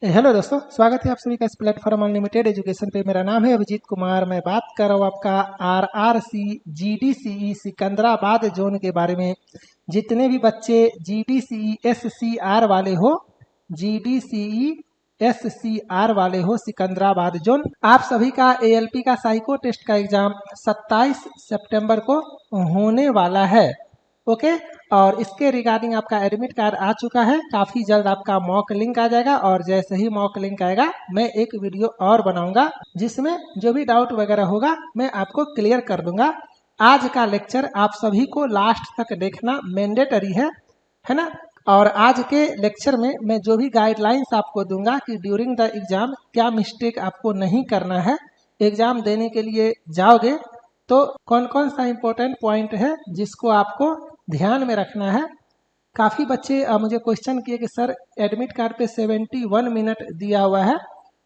Hello दोस्तों, स्वागत है आप सभी का इस प्लेटफॉर्म अनलिमिटेड एजुकेशन पे। मेरा नाम है अभिजीत कुमार। मैं बात कर रहा हूँ आपका आरआरसी जीडीसीई सिकंदराबाद जोन के बारे में। जितने भी बच्चे जीडीसीई एससीआर वाले हो, जीडीसीई एससीआर वाले हो सिकंदराबाद जोन, आप सभी का एएलपी का साइको टेस्ट का एग्जाम 27 सितंबर को होने वाला है। ओके, और इसके रिगार्डिंग आपका एडमिट कार्ड आ चुका है। काफ़ी जल्द आपका मॉक लिंक आ जाएगा, और जैसे ही मॉक लिंक आएगा मैं एक वीडियो और बनाऊंगा जिसमें जो भी डाउट वगैरह होगा मैं आपको क्लियर कर दूंगा। आज का लेक्चर आप सभी को लास्ट तक देखना मैंडेटरी है ना। और आज के लेक्चर में मैं जो भी गाइडलाइंस आपको दूंगा कि ड्यूरिंग द एग्जाम क्या मिस्टेक आपको नहीं करना है। एग्जाम देने के लिए जाओगे तो कौन कौन सा इम्पोर्टेंट पॉइंट है जिसको आपको ध्यान में रखना है। काफ़ी बच्चे मुझे क्वेश्चन किए कि सर एडमिट कार्ड पे 71 मिनट दिया हुआ है,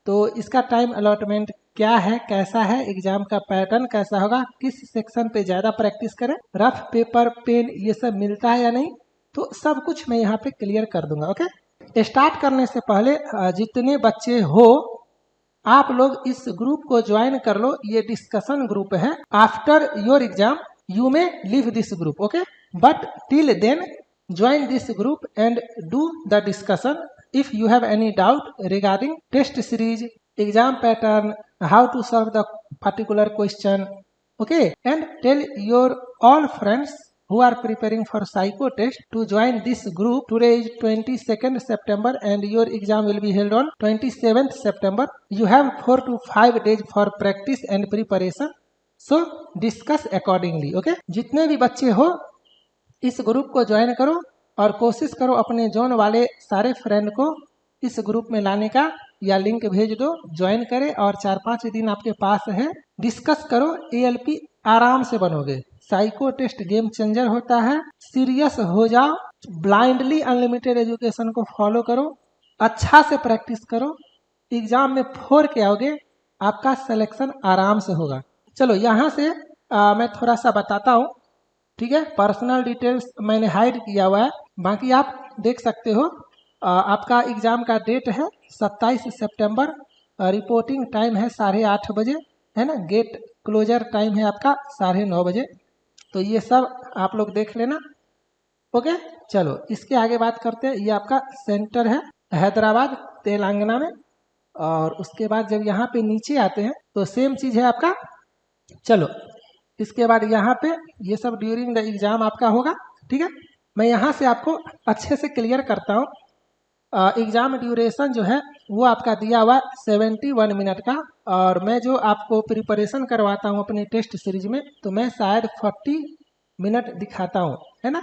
तो इसका टाइम अलॉटमेंट क्या है, कैसा है, एग्जाम का पैटर्न कैसा होगा, किस सेक्शन पे ज़्यादा प्रैक्टिस करें, रफ पेपर पेन ये सब मिलता है या नहीं, तो सब कुछ मैं यहाँ पे क्लियर कर दूंगा। ओके, स्टार्ट करने से पहले जितने बच्चे हो आप लोग इस ग्रुप को ज्वाइन कर लो। ये डिस्कशन ग्रुप है। After your exam you may leave this group, okay, but till then join this group and do the discussion if you have any doubt regarding test series, exam pattern, how to solve the particular question, okay, and tell your all friends who are preparing for psycho test to join this group. Today is 22nd September and your exam will be held on 27th September. You have 4 to 5 days for practice and preparation, so discuss accordingly, okay. जितने भी बच्चे हो इस group को join करो और कोशिश करो अपने जोन वाले सारे फ्रेंड को इस ग्रुप में लाने का, या लिंक भेज दो, ज्वाइन करें, और 4-5 दिन आपके पास है, डिस्कस करो। एएलपी आराम से बनोगे। साइको टेस्ट गेम चेंजर होता है। सीरियस हो जाओ, ब्लाइंडली अनलिमिटेड एजुकेशन को फॉलो करो, अच्छा से प्रैक्टिस करो, एग्जाम में 4 के आओगे, आपका सिलेक्शन आराम से होगा। चलो यहाँ से मैं थोड़ा सा बताता हूँ, ठीक है। पर्सनल डिटेल्स मैंने हाइड किया हुआ है, बाकी आप देख सकते हो। आपका एग्ज़ाम का डेट है 27 सितंबर। रिपोर्टिंग टाइम है 8:30 बजे, है ना। गेट क्लोजर टाइम है आपका 9:30 बजे। तो ये सब आप लोग देख लेना, ओके। चलो इसके आगे बात करते हैं। ये आपका सेंटर है हैदराबाद तेलंगाना में, और उसके बाद जब यहाँ पे नीचे आते हैं तो सेम चीज़ है आपका। चलो इसके बाद यहाँ पे ये सब ड्यूरिंग द एग्जाम आपका होगा, ठीक है। मैं यहाँ से आपको अच्छे से क्लियर करता हूँ। एग्जाम ड्यूरेशन जो है वो आपका दिया हुआ 71 मिनट का, और मैं जो आपको प्रिपरेशन करवाता हूँ अपने टेस्ट सीरीज में, तो मैं शायद 40 मिनट दिखाता हूँ, है ना।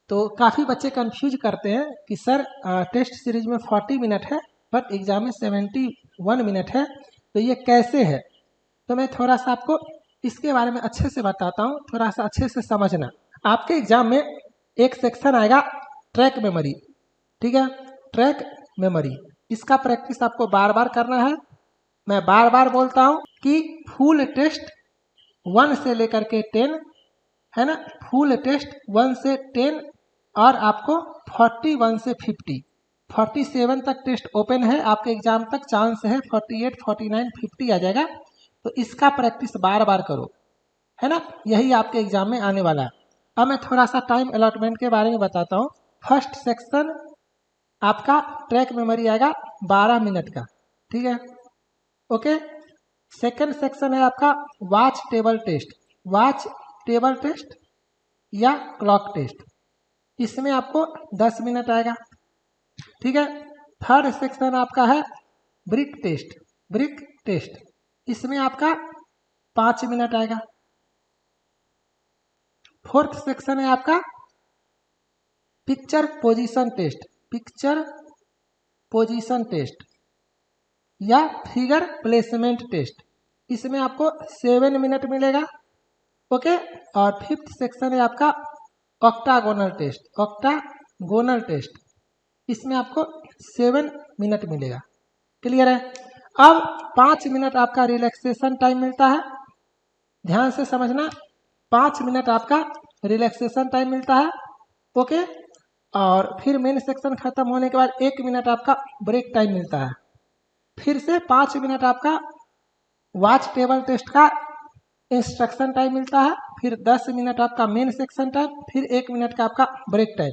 तो काफ़ी बच्चे कंफ्यूज करते हैं कि सर टेस्ट सीरीज में 40 मिनट है बट एग्जाम में 71 मिनट है, तो ये कैसे है। तो मैं थोड़ा सा आपको इसके बारे में अच्छे से बताता हूँ, थोड़ा सा अच्छे से समझना। आपके एग्जाम में एक सेक्शन आएगा ट्रैक मेमोरी, ठीक है। ट्रैक मेमोरी, इसका प्रैक्टिस आपको बार बार करना है। मैं बार बार बोलता हूँ कि फुल टेस्ट 1 से लेकर के 10, है ना। फुल टेस्ट 1 से 10, और आपको 41 से 50, 47 तक टेस्ट ओपन है। आपके एग्जाम तक चांस है 48, 49, 50 आ जाएगा। तो इसका प्रैक्टिस बार बार करो, है ना। यही आपके एग्जाम में आने वाला है। अब मैं थोड़ा सा टाइम अलॉटमेंट के बारे में बताता हूँ। फर्स्ट सेक्शन आपका ट्रैक मेमोरी आएगा 12 मिनट का, ठीक है, ओके। सेकंड सेक्शन है आपका watch table test, watch table test या क्लॉक टेस्ट, इसमें आपको 10 मिनट आएगा, ठीक है। थर्ड सेक्शन आपका है ब्रिक टेस्ट, ब्रिक टेस्ट, इसमें आपका 5 मिनट आएगा। फोर्थ सेक्शन है आपका picture position test, picture position test या फिगर प्लेसमेंट टेस्ट, इसमें आपको 7 मिनट मिलेगा, ओके। और फिफ्थ सेक्शन है आपका ऑक्टागोनल टेस्ट, ऑक्टागोनल टेस्ट, इसमें आपको 7 मिनट मिलेगा। क्लियर है। अब 5 मिनट आपका रिलैक्सेशन टाइम मिलता है, ध्यान से समझना। 5 मिनट आपका रिलैक्सेशन टाइम मिलता है, ओके। और फिर मेन सेक्शन खत्म होने के बाद 1 मिनट आपका ब्रेक टाइम मिलता है। फिर से 5 मिनट आपका वॉच टेबल टेस्ट का इंस्ट्रक्शन टाइम मिलता है। फिर 10 मिनट आपका मेन सेक्शन टाइम, फिर 1 मिनट का आपका ब्रेक टाइम,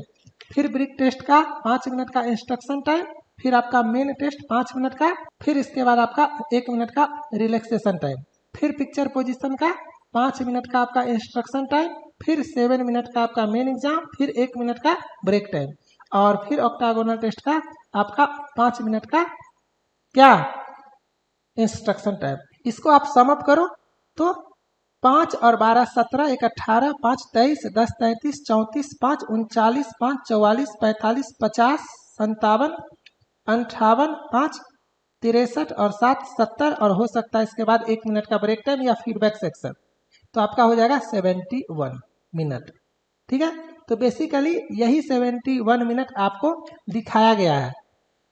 फिर ब्रेक टेस्ट का 5 मिनट का इंस्ट्रक्शन टाइम, फिर आपका मेन टेस्ट 5 मिनट का, फिर इसके बाद आपका 1 मिनट का रिलैक्सेशन टाइम, फिर पिक्चर पोजीशन का 5 मिनट का आपका इंस्ट्रक्शन टाइम, फिर 7 मिनट का आपका मेन एग्जाम, फिर 1 मिनट का ब्रेक टाइम, और फिर ऑक्टागोनल टेस्ट का आपका 5 मिनट का क्या इंस्ट्रक्शन टाइम। इसको आप सम अप करो तो 5 और 12 17, 1 18, 5 23, 10 33, 34, 5 39, 5 44, 45, 50, 57, 58, 5 63 और 7 70, और हो सकता है इसके बाद 1 मिनट का ब्रेक टाइम या फीडबैक सेक्शन, तो आपका हो जाएगा 71 मिनट। ठीक है, तो बेसिकली यही 71 मिनट आपको दिखाया गया है।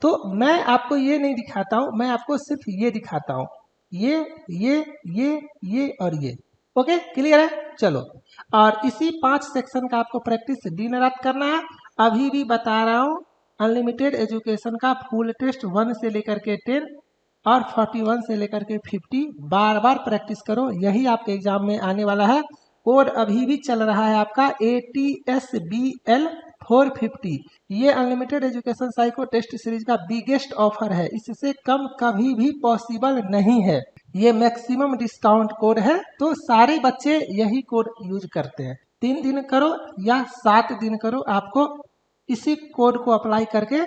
तो मैं आपको ये नहीं दिखाता हूँ, मैं आपको सिर्फ ये दिखाता हूँ, ये और ये। ओके, क्लियर है? चलो, और इसी 5 सेक्शन का आपको प्रैक्टिस दिन रात करना है। अभी भी बता रहा हूँ, अनलिमिटेड एजुकेशन का फुल टेस्ट 1 से लेकर के 10 और 41 से लेकर के 50 बार बार प्रैक्टिस करो, यही आपके एग्जाम में आने वाला है। कोड अभी भी चल रहा है आपका ATSBL 450। ये unlimited education psycho test series का बिगेस्ट ऑफर है, इससे कम कभी भी पॉसिबल नहीं है। ये मैक्सिमम डिस्काउंट कोड है, तो सारे बच्चे यही कोड यूज करते हैं। 3 दिन करो या 7 दिन करो, आपको इसी कोड को अप्लाई करके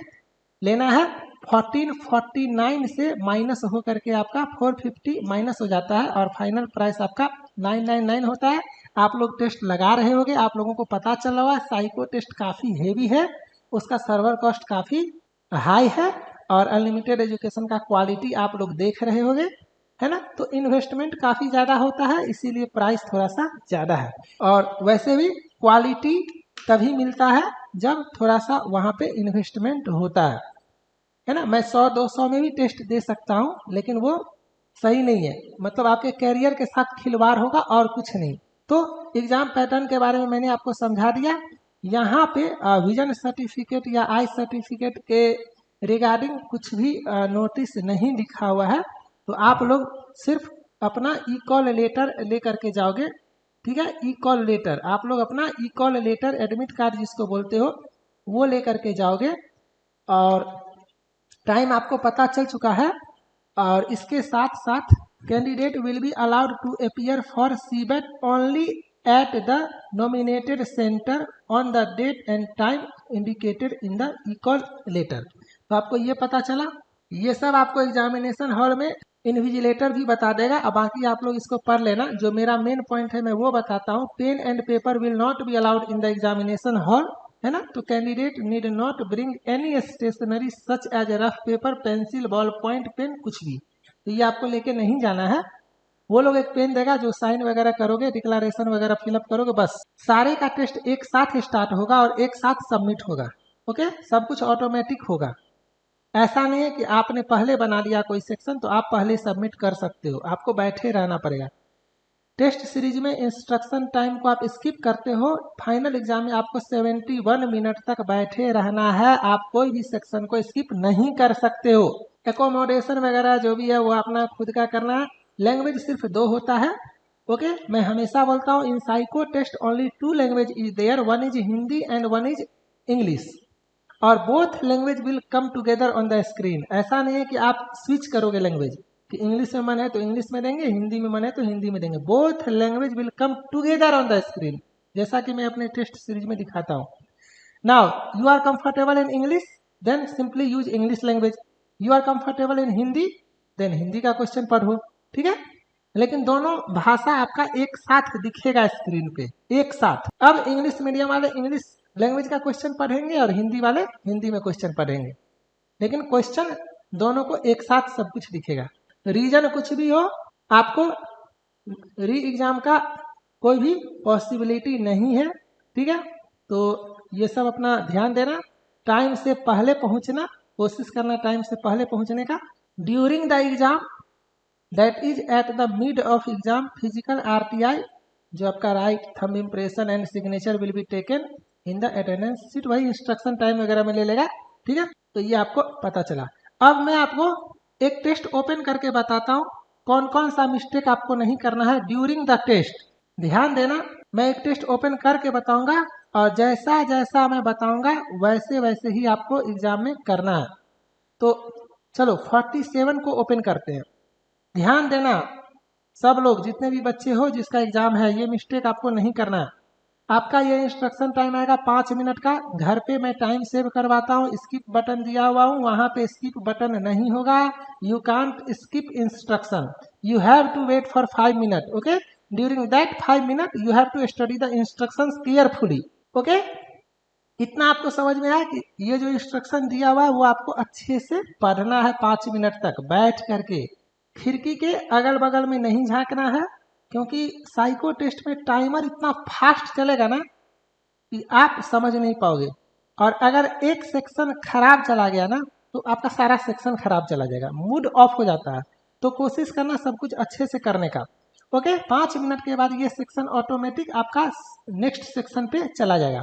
लेना है। 1449 से माइनस हो करके आपका 450 माइनस हो जाता है, और फाइनल प्राइस आपका 999 होता है। आप लोग टेस्ट लगा रहे होंगे, आप लोगों को पता चला हुआ साइको टेस्ट काफ़ी हेवी है, उसका सर्वर कॉस्ट काफ़ी हाई है, और अनलिमिटेड एजुकेशन का क्वालिटी आप लोग देख रहे होंगे, है ना। तो इन्वेस्टमेंट काफ़ी ज़्यादा होता है, इसीलिए प्राइस थोड़ा सा ज़्यादा है। और वैसे भी क्वालिटी तभी मिलता है जब थोड़ा सा वहाँ पे इन्वेस्टमेंट होता है ना। मैं 100-200 में भी टेस्ट दे सकता हूँ, लेकिन वो सही नहीं है, मतलब आपके कैरियर के साथ खिलवाड़ होगा और कुछ नहीं। तो एग्जाम पैटर्न के बारे में मैंने आपको समझा दिया। यहाँ पे विजन सर्टिफिकेट या आई सर्टिफिकेट के रिगार्डिंग कुछ भी नोटिस नहीं लिखा हुआ है, तो आप लोग सिर्फ अपना ई कॉल लेटर लेकर के जाओगे। ठीक है, ई कॉल लेटर, आप लोग अपना ई कॉल लेटर, एडमिट कार्ड जिसको बोलते हो, वो लेकर के जाओगे, और टाइम आपको पता चल चुका है। और इसके साथ साथ candidate will be allowed to appear for CBAT only at the nominated centre on the date and time indicated in the e-call letter. तो आपको ये पता चला, ये सब आपको एग्जामिनेशन हॉल में इन्विजिलेटर भी बता देगा। अब बाकी आप लोग इसको पढ़ लेना, जो मेरा मेन पॉइंट है मैं वो बताता हूँ। Pen and paper will not be allowed in the examination hall, है ना। तो candidate need not bring any stationery such as rough paper, pencil, ball point, pen, कुछ भी, तो ये आपको लेके नहीं जाना है। वो लोग एक पेन देगा, जो साइन वगैरह करोगे, डिक्लेरेशन वगैरह फिलअप करोगे, बस। सारे का टेस्ट एक साथ स्टार्ट होगा और एक साथ सबमिट होगा। ओके, सब कुछ ऑटोमेटिक होगा। ऐसा नहीं है कि आपने पहले बना लिया कोई सेक्शन तो आप पहले सबमिट कर सकते हो, आपको बैठे रहना पड़ेगा। टेस्ट सीरीज में इंस्ट्रक्शन टाइम को आप स्किप करते हो, फाइनल एग्जाम में आपको 71 मिनट तक बैठे रहना है, आप कोई भी सेक्शन को स्किप नहीं कर सकते हो। एकोमोडेशन वगैरह जो भी है वो अपना खुद का करना है। लैंग्वेज सिर्फ 2 होता है। ओके, मैं हमेशा बोलता हूँ in psycho test only 2 language is there, 1 is Hindi and 1 is English, और both language will come together on the screen. ऐसा नहीं है कि आप स्विच करोगे लैंग्वेज, कि इंग्लिश में मन है तो इंग्लिश में देंगे, हिंदी में मन है तो हिंदी में देंगे। Both language will come together on the screen, जैसा कि मैं अपने टेस्ट सीरीज में दिखाता हूँ। Now you are comfortable in English, then simply use English language. You are comfortable in Hindi, then Hindi का क्वेश्चन पढ़ो। ठीक है, लेकिन दोनों भाषा आपका एक साथ दिखेगा स्क्रीन पे, एक साथ। अब इंग्लिश मीडियम वाले इंग्लिश लैंग्वेज का क्वेश्चन पढ़ेंगे और हिंदी वाले हिंदी में क्वेश्चन पढ़ेंगे, लेकिन क्वेश्चन दोनों को एक साथ सब कुछ दिखेगा। रीजन कुछ भी हो, आपको री एग्जाम का कोई भी पॉसिबिलिटी नहीं है। ठीक है, तो ये सब अपना ध्यान देना, टाइम से पहले पहुंचना, कोशिश करना टाइम से पहले पहुंचने का। During the exam, that is at the mid of exam, physical RTI, जो आपका right thumb impression and signature will be taken in the attendance sheet, वही इंस्ट्रक्शन टाइम वगैरह में ले लेगा। ठीक है, तो ये आपको पता चला। अब मैं आपको एक टेस्ट ओपन करके बताता हूँ कौन कौन सा मिस्टेक आपको नहीं करना है ड्यूरिंग द टेस्ट। ध्यान देना, मैं एक टेस्ट ओपन करके बताऊंगा और जैसा जैसा मैं बताऊंगा वैसे वैसे ही आपको एग्जाम में करना है। तो चलो 47 को ओपन करते हैं। ध्यान देना सब लोग, जितने भी बच्चे हो जिसका एग्जाम है, ये मिस्टेक आपको नहीं करना है। आपका ये इंस्ट्रक्शन टाइम आएगा 5 मिनट का। घर पे मैं टाइम सेव करवाता हूँ, स्किप बटन दिया हुआ हूँ, वहां पे स्किप बटन नहीं होगा। You can't skip instruction, you have to wait for 5 minute. Okay, during that 5 minute you have to study the instructions carefully. Okay, इतना आपको समझ में आया कि ये जो इंस्ट्रक्शन दिया हुआ है वो आपको अच्छे से पढ़ना है 5 मिनट तक बैठ करके। खिड़की के अगल बगल में नहीं झांकना है, क्योंकि साइको टेस्ट में टाइमर इतना फास्ट चलेगा ना कि आप समझ नहीं पाओगे। और अगर एक सेक्शन खराब चला गया ना तो आपका सारा सेक्शन खराब चला जाएगा, मूड ऑफ हो जाता है। तो कोशिश करना सब कुछ अच्छे से करने का। ओके, 5 मिनट के बाद ये सेक्शन ऑटोमेटिक आपका नेक्स्ट सेक्शन पे चला जाएगा।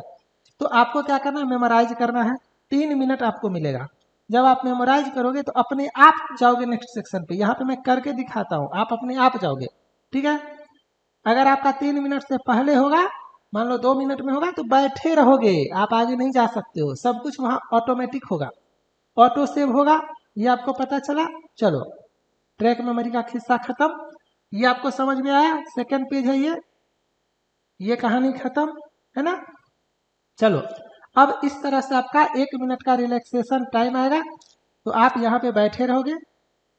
तो आपको क्या करना है, मेमोराइज करना है। 3 मिनट आपको मिलेगा। जब आप मेमोराइज करोगे तो अपने आप जाओगे नेक्स्ट सेक्शन पे। यहाँ पे मैं करके दिखाता हूँ, आप अपने आप जाओगे। ठीक है, अगर आपका 3 मिनट से पहले होगा, मान लो 2 मिनट में होगा, तो बैठे रहोगे, आप आगे नहीं जा सकते हो। सब कुछ वहाँ ऑटोमेटिक होगा, ऑटो सेव होगा। ये आपको पता चला। चलो, ट्रैक मेमोरी का खिस्सा खत्म। ये आपको समझ में आया। सेकेंड पेज है ये कहानी खत्म है ना। चलो, अब इस तरह से आपका 1 मिनट का रिलैक्सेशन टाइम आएगा। तो आप यहाँ पे बैठे रहोगे,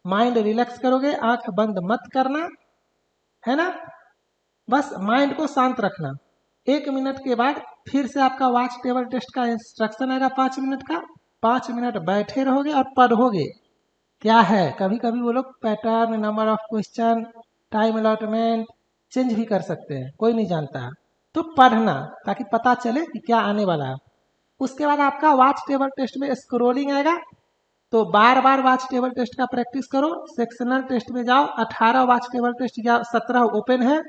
माइंड रिलैक्स करोगे, आंख बंद मत करना है ना, बस माइंड को शांत रखना। 1 मिनट के बाद फिर से आपका वॉच टेबल टेस्ट का इंस्ट्रक्शन आएगा 5 मिनट का। 5 मिनट बैठे रहोगे और पढ़ोगे। क्या है, कभी कभी वो लोग pattern, number of question, time allotment change भी कर सकते हैं, कोई नहीं जानता है। तो पढ़ना ताकि पता चले कि क्या आने वाला है। उसके बाद आपका वॉच टेबल टेस्ट में स्क्रोलिंग आएगा। तो बार बार वॉच टेबल टेस्ट का प्रैक्टिस करो। सेक्शनल टेस्ट में जाओ, 18 वॉच टेबल टेस्ट या 17 ओपन है,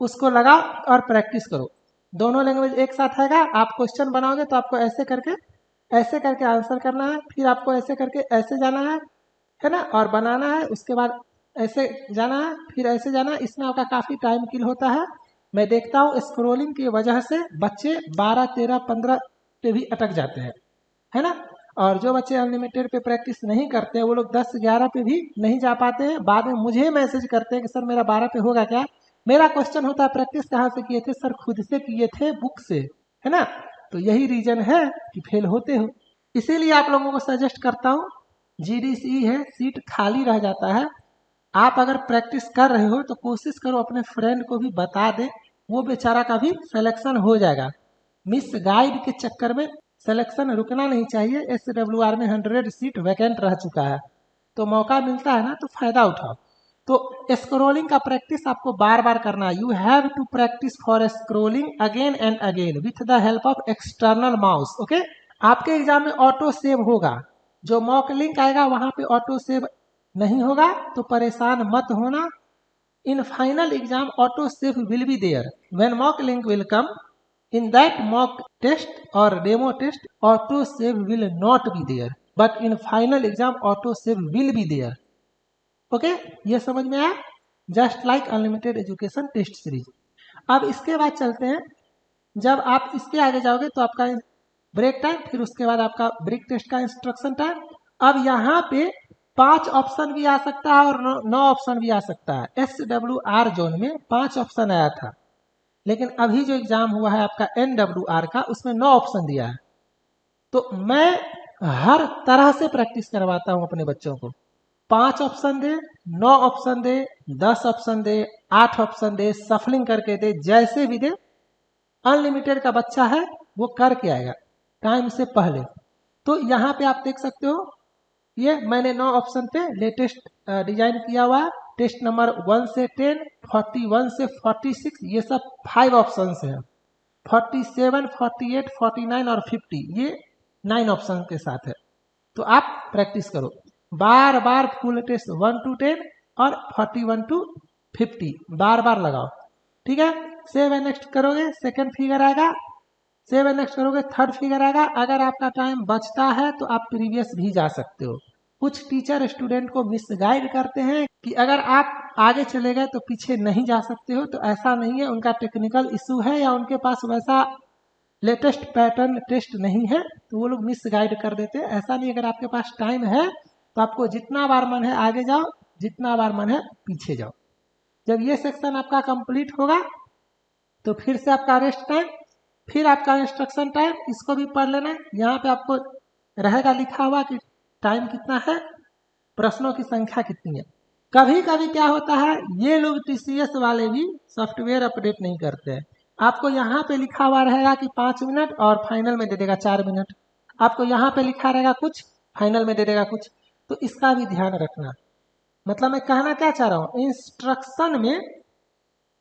उसको लगाओ और प्रैक्टिस करो। दोनों लैंग्वेज एक साथ आएगा। आप क्वेश्चन बनाओगे तो आपको ऐसे करके आंसर करना है, फिर आपको ऐसे करके ऐसे जाना है ना, और बनाना है। उसके बाद ऐसे जाना है, फिर ऐसे जाना है। इसमें आपका काफ़ी टाइम किल होता है। मैं देखता हूँ स्क्रोलिंग की वजह से बच्चे 12, 13, 15 पे भी अटक जाते हैं, है ना। और जो बच्चे अनलिमिटेड पे प्रैक्टिस नहीं करते हैं वो लोग 10, 11 पे भी नहीं जा पाते हैं। बाद में मुझे मैसेज करते हैं कि सर मेरा 12 पे होगा क्या। मेरा क्वेश्चन होता है प्रैक्टिस कहाँ से किए थे सर, खुद से किए थे, बुक से, है ना। तो यही रीजन है कि फेल होते हो। इसीलिए आप लोगों को सजेस्ट करता हूँ, GDCE है, सीट खाली रह जाता है। आप अगर प्रैक्टिस कर रहे हो तो कोशिश करो अपने फ्रेंड को भी बता दे, वो बेचारा का भी सिलेक्शन हो जाएगा। मिस गाइड के चक्कर में सिलेक्शन रुकना नहीं चाहिए। SWR में 100 सीट वैकेंट रह चुका है, तो मौका मिलता है ना तो फायदा उठाओ। तो स्क्रोलिंग का प्रैक्टिस आपको बार बार करना है। You have to practise for scrolling again and again with the help of external mouse. Okay, आपके एग्जाम में ऑटो सेव होगा। जो मॉक लिंक आएगा वहां पे ऑटो सेव नहीं होगा, तो परेशान मत होना। In final exam auto save will be there when mock link will come. In that mock test or demo test, auto save will not be there, but in final exam auto save will be there. Okay, ये समझ में आया। Just like unlimited education test series. अब इसके बाद चलते हैं, जब आप इसके आगे जाओगे तो आपका ब्रेक टाइम, फिर उसके बाद आपका ब्रेक टेस्ट का इंस्ट्रक्शन टाइम। अब यहाँ पे 5 ऑप्शन भी आ सकता है और 9 ऑप्शन भी आ सकता है। SWR जोन में 5 ऑप्शन आया था, लेकिन अभी जो एग्जाम हुआ है आपका NWR का, उसमें 9 ऑप्शन दिया है। तो मैं हर तरह से प्रैक्टिस करवाता हूं अपने बच्चों को। 5 ऑप्शन दे, 9 ऑप्शन दे, 10 ऑप्शन दे, 8 ऑप्शन दे, सफलिंग करके दे, जैसे भी दे, अनलिमिटेड का बच्चा है वो करके आएगा टाइम से पहले। तो यहाँ पे आप देख सकते हो, ये मैंने 9 ऑप्शन पे लेटेस्ट डिजाइन किया हुआ है। टेस्ट नंबर 1 से 10, 41 से 46, ये सब 5 ऑप्शन हैं। 47, 48, 49 और 50 ये 9 ऑप्शन के साथ है। तो आप प्रैक्टिस करो बार बार। फुल टेस्ट 1 to 10 और 41 to 50 बार बार लगाओ। ठीक है, सेव एंड नेक्स्ट करोगे, सेकंड फिगर आएगा, सेव नेक्स्ट करोगे, थर्ड फिगर आएगा। अगर आपका टाइम बचता है तो आप प्रीवियस भी जा सकते हो। कुछ टीचर स्टूडेंट को मिसगाइड करते हैं कि अगर आप आगे चले गए तो पीछे नहीं जा सकते हो, तो ऐसा नहीं है। उनका टेक्निकल इशू है या उनके पास वैसा लेटेस्ट पैटर्न टेस्ट नहीं है, तो वो लोग मिसगाइड कर देते हैं। ऐसा नहीं, अगर आपके पास टाइम है तो आपको जितना बार मन है आगे जाओ, जितना बार मन है पीछे जाओ। जब ये सेक्शन आपका कंप्लीट होगा तो फिर से आपका रेस्ट टाइम, फिर आपका इंस्ट्रक्शन टाइम, इसको भी पढ़ लेना। यहाँ पे आपको रहेगा लिखा हुआ कि टाइम कितना है, प्रश्नों की संख्या कितनी है। कभी कभी क्या होता है, ये लोग टीसीएस वाले भी सॉफ्टवेयर अपडेट नहीं करते हैं। आपको यहाँ पे लिखा हुआ रहेगा कि 5 मिनट और फाइनल में दे देगा 4 मिनट। आपको यहाँ पे लिखा रहेगा कुछ, फाइनल में दे देगा कुछ, तो इसका भी ध्यान रखना। मतलब मैं कहना क्या चाह रहा हूँ, इंस्ट्रक्शन में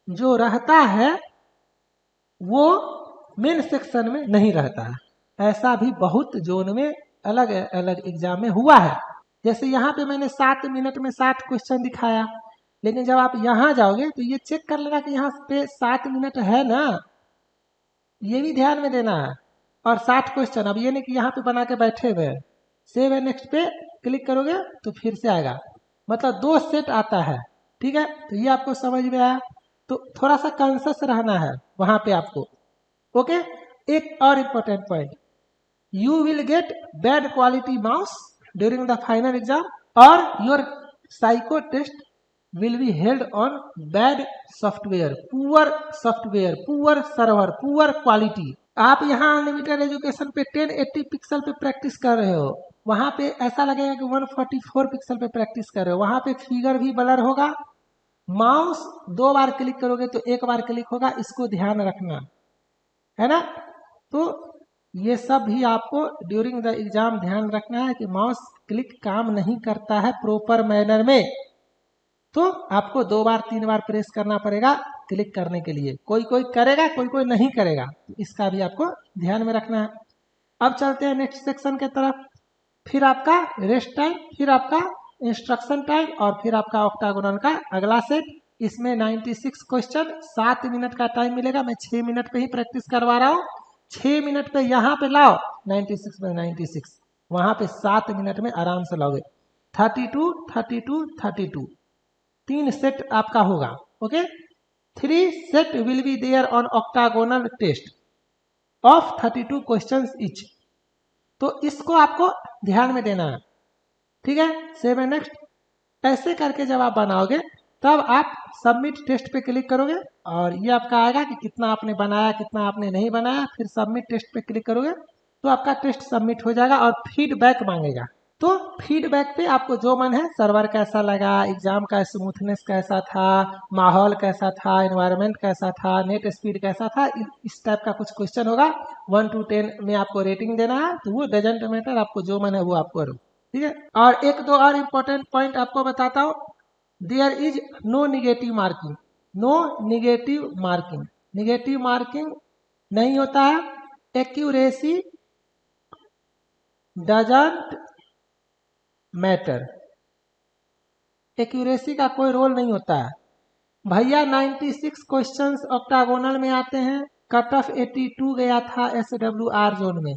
जो रहता है वो मेन सेक्शन में नहीं रहता है। ऐसा भी बहुत जोन में अलग अलग एग्जाम में हुआ है। जैसे यहाँ पे मैंने 7 मिनट में 60 क्वेश्चन दिखाया, लेकिन जब आप यहाँ जाओगे तो ये चेक कर लेना कि यहाँ पे 7 मिनट है ना, ये भी ध्यान में देना है। और 60 क्वेश्चन, अब ये नहीं कि यहाँ पे बना के बैठे हुए हैं। सेव एंड नेक्स्ट पे क्लिक करोगे तो फिर से आएगा, मतलब 2 सेट आता है। ठीक है, तो ये आपको समझ में आया। तो थोड़ा सा कॉन्शियस रहना है वहां पे आपको। ओके, एक और important point, you will get bad quality marks during the final exam और your psycho test will be held on bad software, poor software, poor server, poor quality। आप यहाँ अनलिमिटेड एजुकेशन पे 1080 पिक्सल पे practice कर रहे हो, वहां पे ऐसा लगेगा कि 144 पिक्सल पे प्रैक्टिस कर रहे हो। वहां पे फिगर भी ब्लर होगा, माउस 2 बार क्लिक करोगे तो 1 बार क्लिक होगा, इसको ध्यान रखना है ना। तो ये सब भी आपको ड्यूरिंग द एग्जाम ध्यान रखना है कि माउस क्लिक काम नहीं करता है प्रॉपर मैनर में, तो आपको 2 बार 3 बार प्रेस करना पड़ेगा क्लिक करने के लिए। कोई कोई करेगा, कोई कोई नहीं करेगा, इसका भी आपको ध्यान में रखना है। अब चलते हैं नेक्स्ट सेक्शन के तरफ। फिर आपका रेस्ट टाइम, फिर आपका इंस्ट्रक्शन टाइम और फिर आपका ऑक्टागोनल का अगला सेट। इसमें 96 क्वेश्चन, 7 मिनट का टाइम मिलेगा। मैं 6 मिनट पे ही प्रैक्टिस करवा रहा हूँ। 6 मिनट पे यहाँ पे लाओ 96 में 96, वहां पे 7 मिनट में आराम से लाओगे। 32 32 32 3 सेट आपका होगा। Okay, 3 set will be there on octagonal test of 32 questions each. तो इसको आपको ध्यान में देना है। ठीक है, सेव एंड नेक्स्ट ऐसे करके जब आप बनाओगे तब आप सबमिट टेस्ट पे क्लिक करोगे और ये आपका आएगा कि कितना आपने बनाया, कितना आपने नहीं बनाया। फिर सबमिट टेस्ट पे क्लिक करोगे तो आपका टेस्ट सबमिट हो जाएगा और फीडबैक मांगेगा। तो फीडबैक पे आपको जो मन है, सर्वर कैसा लगा, एग्जाम का स्मूथनेस कैसा था, माहौल कैसा था, एनवायरनमेंट कैसा था, नेट स्पीड कैसा था, इस टाइप का कुछ क्वेश्चन होगा। 1 to 10 में आपको रेटिंग देना है, तो वो डजंट मैटर, आपको जो मन है वो आप करो। ठीक है, और 1-2 और इम्पोर्टेंट पॉइंट आपको बताता हूँ। There is no negative marking, no negative marking, negative marking नहीं होता है। एक्यूरेसी डजंट मैटर, एक्यूरेसी का कोई रोल नहीं होता है भैया। 96 क्वेश्चंस ऑक्टागोनल में आते हैं, कट ऑफ 82 गया था SWR जोन में।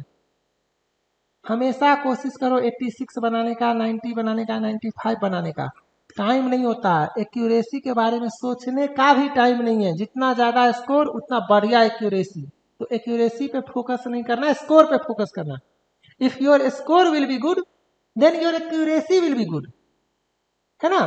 हमेशा कोशिश करो 86 बनाने का, 90 बनाने का, 95 बनाने का। टाइम नहीं होता है, एक्यूरेसी के बारे में सोचने का भी टाइम नहीं है। जितना ज़्यादा स्कोर उतना बढ़िया एक्यूरेसी। तो एक्यूरेसी पे फोकस नहीं करना, स्कोर पे फोकस करना। If your score will be good then your accuracy will be good, है ना।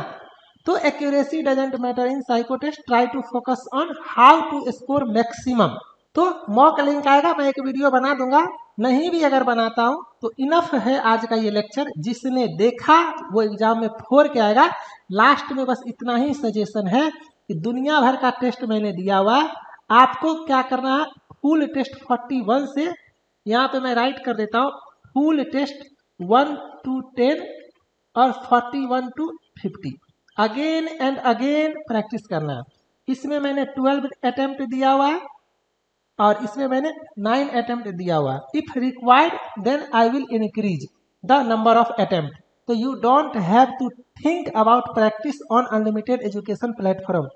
तो accuracy doesn't matter in psycho test, try to focus on how to score maximum. तो मॉक लिंक आएगा, मैं एक वीडियो बना दूंगा, नहीं भी अगर बनाता हूं तो इनफ है आज का ये लेक्चर। जिसने देखा वो एग्जाम में 4 के आएगा। लास्ट में बस इतना ही सजेशन है कि दुनिया भर का टेस्ट मैंने दिया हुआ है, आपको क्या करना है, फुल टेस्ट 41 से, यहाँ पे मैं राइट कर देता हूँ, फुल टेस्ट 1 to 10 और 41 to 50 again and again practice करना है। इसमें मैंने 12 अटेम्प्ट दिया हुआ है और इसमें मैंने 9 अटेम्प्ट दिया हुआ है। If required then I will increase the number of attempt. तो you don't have to think about practice on unlimited education platform,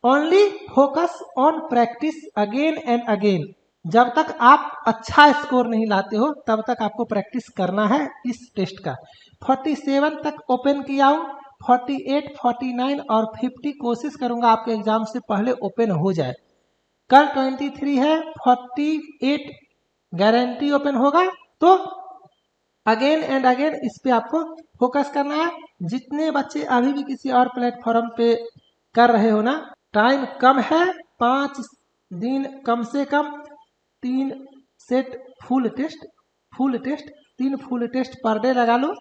only focus on practice again and again. जब तक आप अच्छा स्कोर नहीं लाते हो तब तक आपको प्रैक्टिस करना है इस टेस्ट का। 47 तक ओपन किया हूँ, 48, 49 और 50 कोशिश करूंगा आपके एग्जाम से पहले ओपन हो जाए। कल 23 है, 48 गारंटी ओपन होगा। तो अगेन एंड अगेन इस पे आपको फोकस करना है। जितने बच्चे अभी भी किसी और प्लेटफॉर्म पे कर रहे हो ना, टाइम कम है, 5 दिन कम से कम 3 set full test 3 full test per day लगा लो,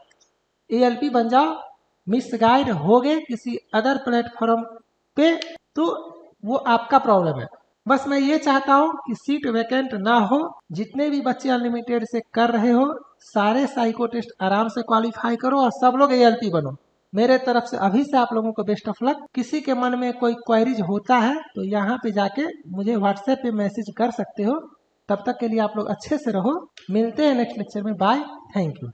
ALP बन जाओ। मिस गाइड हो गए किसी अदर प्लेटफॉर्म पे तो वो आपका प्रॉब्लम है। बस मैं ये चाहता हूँ कि सीट वैकेंट ना हो। जितने भी बच्चे अनलिमिटेड से कर रहे हो सारे साइको टेस्ट आराम से क्वालिफाई करो और सब लोग ALP बनो। मेरे तरफ से अभी से आप लोगों को बेस्ट ऑफ लक। किसी के मन में कोई क्वेरीज होता है तो यहाँ पे जाके मुझे व्हाट्सएप पे मैसेज कर सकते हो। तब तक के लिए आप लोग अच्छे से रहो। मिलते हैं नेक्स्ट लेक्चर में। Bye, thank you.